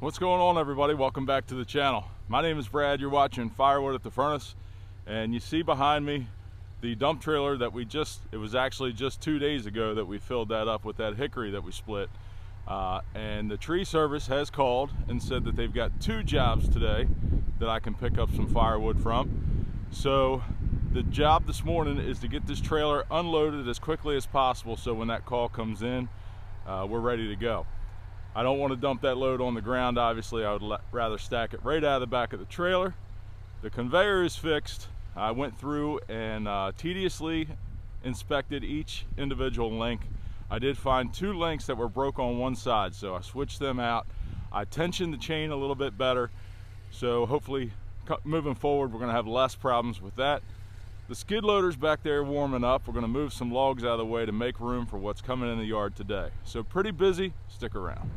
What's going on, everybody? Welcome back to the channel. My name is Brad. You're watching Firewood at the Furnace, and you see behind me the dump trailer that it was actually just 2 days ago that we filled that up with that hickory that we split. And the tree service has called and said that they've got 2 jobs today that I can pick up some firewood from. So the job this morning is to get this trailer unloaded as quickly as possible, so when that call comes in, we're ready to go. I don't want to dump that load on the ground. Obviously, I would rather stack it right out of the back of the trailer. The conveyor is fixed. I went through and tediously inspected each individual link. I did find 2 links that were broke on one side, so I switched them out. I tensioned the chain a little bit better, so hopefully moving forward we're going to have less problems with that. The skid loader's back there warming up. We're going to move some logs out of the way to make room for what's coming in the yard today. So pretty busy. Stick around.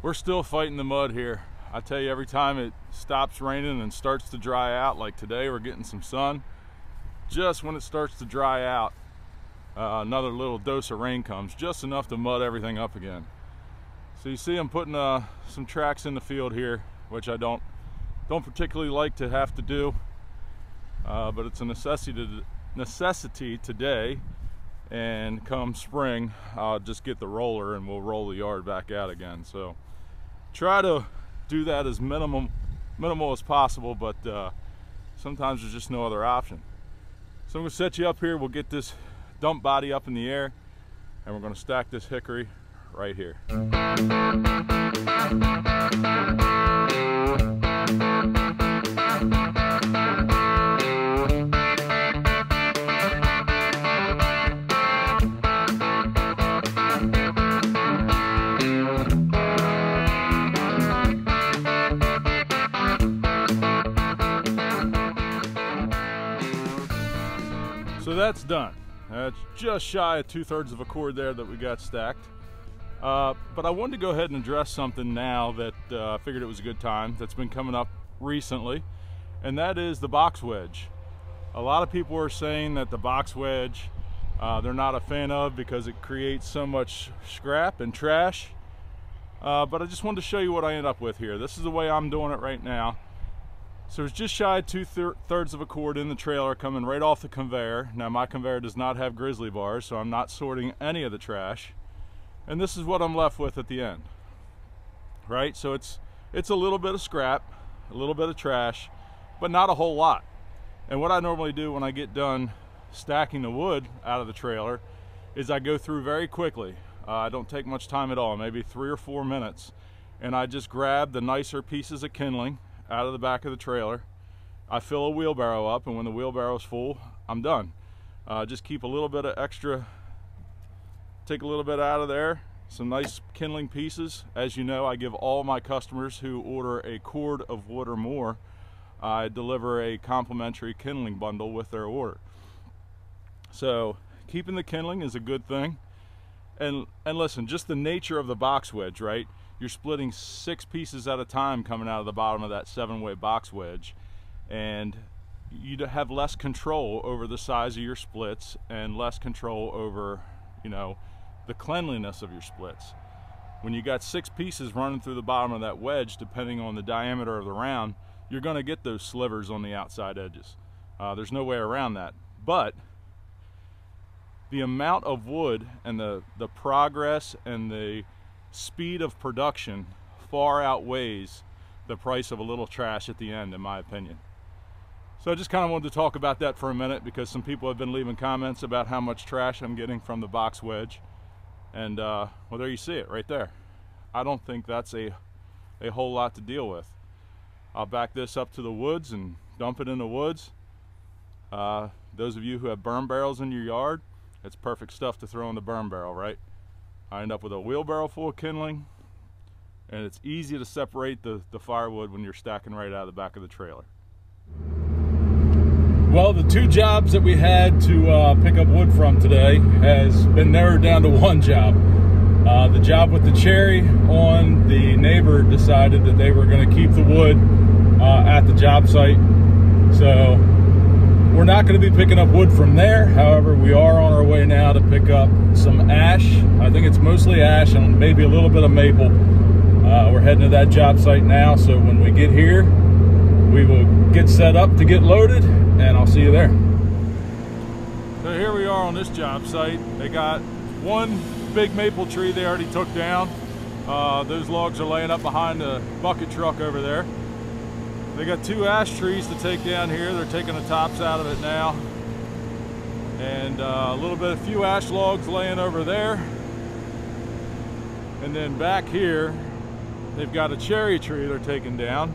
We're still fighting the mud here. I tell you, every time it stops raining and starts to dry out, like today we're getting some sun, just when it starts to dry out, another little dose of rain comes, just enough to mud everything up again. So you see I'm putting some tracks in the field here, which I don't particularly like to have to do, but it's a necessity today. And come spring, I'll just get the roller and we'll roll the yard back out again. So try to do that as minimal as possible, but sometimes there's just no other option. So I'm going to set you up here. We'll get this dump body up in the air, and we're going to stack this hickory right here. So that's done. That's just shy of 2/3 of a cord there that we got stacked. But I wanted to go ahead and address something now that I figured it was a good time, that's been coming up recently, and that is the box wedge. A lot of people are saying that the box wedge they're not a fan of because it creates so much scrap and trash. But I just wanted to show you what I end up with here. This is the way I'm doing it right now. So it's just shy of 2/3 of a cord in the trailer coming right off the conveyor. Now my conveyor does not have grizzly bars, so I'm not sorting any of the trash. And this is what I'm left with at the end. Right? So it's a little bit of scrap, a little bit of trash, but not a whole lot. And what I normally do when I get done stacking the wood out of the trailer is I go through very quickly. I don't take much time at all, maybe 3 or 4 minutes. And I just grab the nicer pieces of kindling out of the back of the trailer. I fill a wheelbarrow up, and when the wheelbarrow's full, I'm done. Just keep a little bit of extra, take a little bit out of there, some nice kindling pieces. As you know, I give all my customers who order a cord of wood or more, I deliver a complimentary kindling bundle with their order. So keeping the kindling is a good thing. And listen, just the nature of the box wedge, right? You're splitting 6 pieces at a time coming out of the bottom of that 7-way box wedge, and you have less control over the size of your splits and less control over, you know, the cleanliness of your splits. When you got 6 pieces running through the bottom of that wedge, depending on the diameter of the round, you're going to get those slivers on the outside edges. There's no way around that. But the amount of wood and the progress and the speed of production far outweighs the price of a little trash at the end, in my opinion. So I just kind of wanted to talk about that for a minute, because some people have been leaving comments about how much trash I'm getting from the box wedge. And well, there you see it right there. I don't think that's a whole lot to deal with. I'll back this up to the woods and dump it in the woods. Those of you who have burn barrels in your yard, it's perfect stuff to throw in the burn barrel, right? I end up with a wheelbarrow full of kindling, and it's easy to separate the firewood when you're stacking right out of the back of the trailer. Well, the two jobs that we had to pick up wood from today has been narrowed down to one job. The job with the cherry on, the neighbor decided that they were going to keep the wood at the job site. So we're not going to be picking up wood from there. However, we are on our way now to pick up some ash. I think it's mostly ash and maybe a little bit of maple. We're heading to that job site now, so when we get here, we will get set up to get loaded, and I'll see you there. So here we are on this job site. They got one big maple tree they already took down. Those logs are laying up behind the bucket truck over there. They got two ash trees to take down here. They're taking the tops out of it now. And a few ash logs laying over there. And then back here, they've got a cherry tree they're taking down.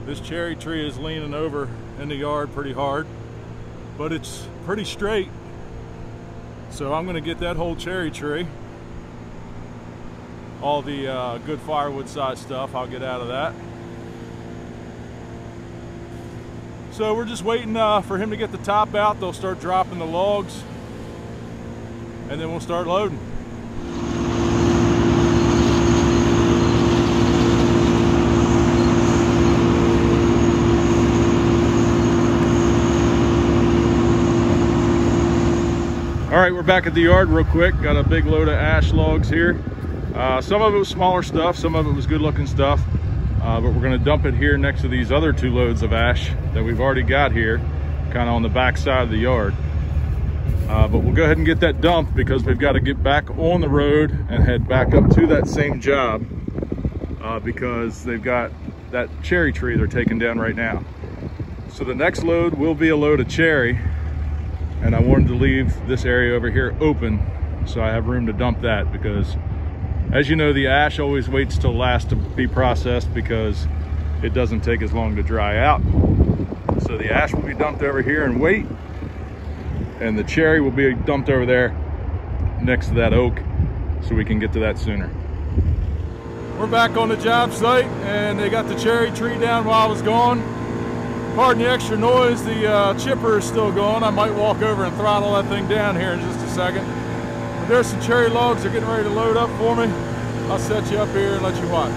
This cherry tree is leaning over in the yard pretty hard, but it's pretty straight. So I'm gonna get that whole cherry tree. All the good firewood size stuff, I'll get out of that. So we're just waiting for him to get the top out. They'll start dropping the logs, and then we'll start loading. All right, we're back at the yard real quick. Got a big load of ash logs here. Some of it was smaller stuff, some of it was good looking stuff. But we're gonna dump it here next to these other two loads of ash that we've already got here, kind of on the back side of the yard. But we'll go ahead and get that dumped because we've got to get back on the road and head back up to that same job because they've got that cherry tree they're taking down right now. So the next load will be a load of cherry, and I wanted to leave this area over here open so I have room to dump that because, as you know, the ash always waits till last to be processed because it doesn't take as long to dry out. So the ash will be dumped over here and wait, and the cherry will be dumped over there next to that oak so we can get to that sooner. We're back on the job site, and they got the cherry tree down while I was gone. Pardon the extra noise, the chipper is still going. I might walk over and throttle that thing down here in just a second. But there's some cherry logs they're getting ready to load up for me. I'll set you up here and let you watch.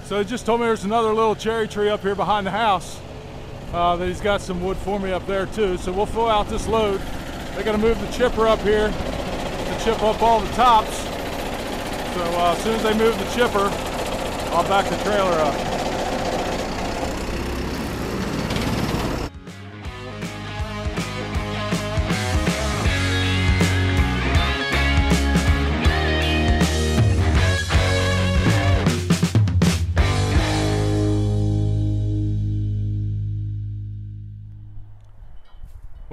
So he just told me there's another little cherry tree up here behind the house that he's got some wood for me up there too. So we'll fill out this load. They're gonna move the chipper up here to chip up all the tops. So as soon as they move the chipper, I'll back the trailer up.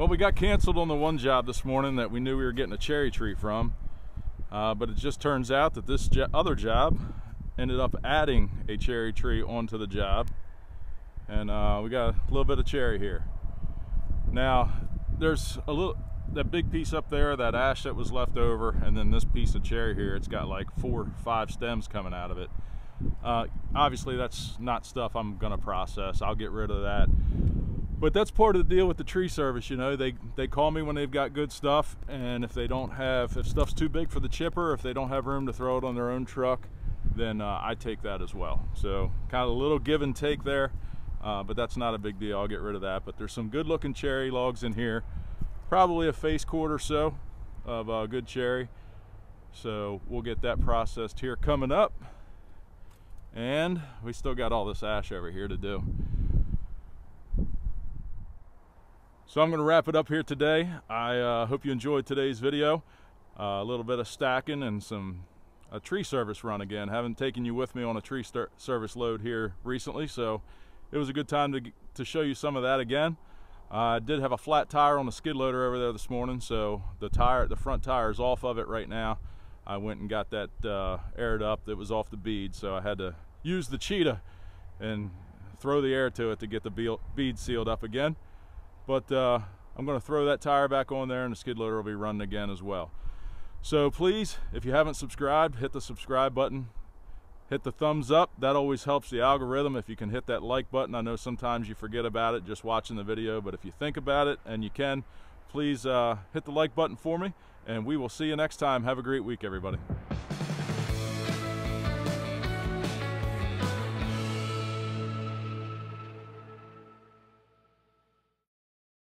Well, we got canceled on the one job this morning that we knew we were getting a cherry tree from, but it just turns out that this other job ended up adding a cherry tree onto the job, and we got a little bit of cherry here. Now, there's that big piece up there, that ash that was left over, and then this piece of cherry here, it's got like 4 or 5 stems coming out of it. Obviously that's not stuff I'm gonna process. I'll get rid of that. But that's part of the deal with the tree service, you know. They call me when they've got good stuff, and if stuff's too big for the chipper, if they don't have room to throw it on their own truck, then I take that as well. So kind of a little give and take there, but that's not a big deal. I'll get rid of that. But there's some good looking cherry logs in here, probably a face cord or so of good cherry. So we'll get that processed here coming up, and we still got all this ash over here to do. So I'm going to wrap it up here today. I hope you enjoyed today's video. A little bit of stacking and a tree service run again. Haven't taken you with me on a tree service load here recently, so it was a good time to show you some of that again. I did have a flat tire on the skid loader over there this morning, so the front tire is off of it right now. I went and got that aired up. That was off the bead, so I had to use the cheetah and throw the air to it to get the bead sealed up again. But I'm going to throw that tire back on there, and the skid loader will be running again as well. So please, if you haven't subscribed, hit the subscribe button, hit the thumbs up. That always helps the algorithm. If you can hit that like button, I know sometimes you forget about it just watching the video, but if you think about it and you can, please hit the like button for me, and we will see you next time. Have a great week, everybody.